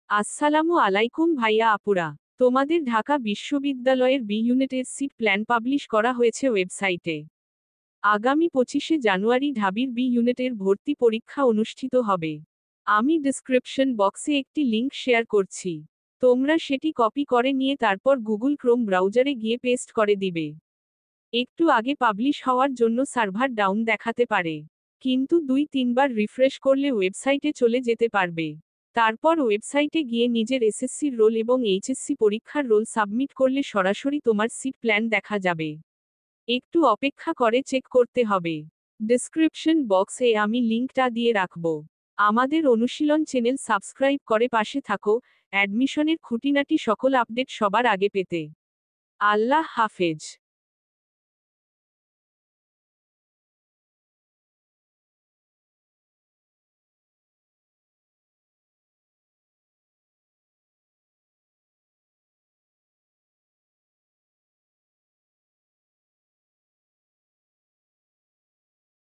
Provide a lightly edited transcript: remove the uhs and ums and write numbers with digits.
আসসালামু আলাইকুম ভাইয়া আপুরা। তোমাদের ঢাকা বিশ্ববিদ্যালয়ের বি ইউনিটের সিট প্ল্যান পাবলিশ করা হয়েছে ওয়েবসাইটে। আগামী 25শে জানুয়ারি ঢাবির বি ইউনিটের ভর্তি পরীক্ষা অনুষ্ঠিত হবে। আমি ডিসক্রিপশন বক্সে একটি লিংক শেয়ার করছি। তোমরা সেটি কপি করে নিয়ে তারপর গুগল ক্রোম ব্রাউজারে গিয়ে পেস্ট করে দিবে। একটু আগে পাবলিশ হওয়ার জন্য সার্ভার ডাউন দেখাতে পারে, কিন্তু 2-3 বার রিফ্রেশ করলে ওয়েবসাইটে চলে যেতে পারবে। তারপর ওয়েবসাইটে গিয়ে নিজের এসএসসির রোল এবং এইচএসসি পরীক্ষার রোল সাবমিট করলে সরাসরি তোমার সিট প্ল্যান দেখা যাবে। একটু অপেক্ষা করে চেক করতে হবে। ডেসক্রিপশন বক্সে আমি লিংকটা দিয়ে রাখব। আমাদের অনুশীলন চ্যানেল সাবস্ক্রাইব করে পাশে থাকো, অ্যাডমিশনের খুঁটিনাটি সকল আপডেট সবার আগে পেতে। আল্লাহ হাফেজ।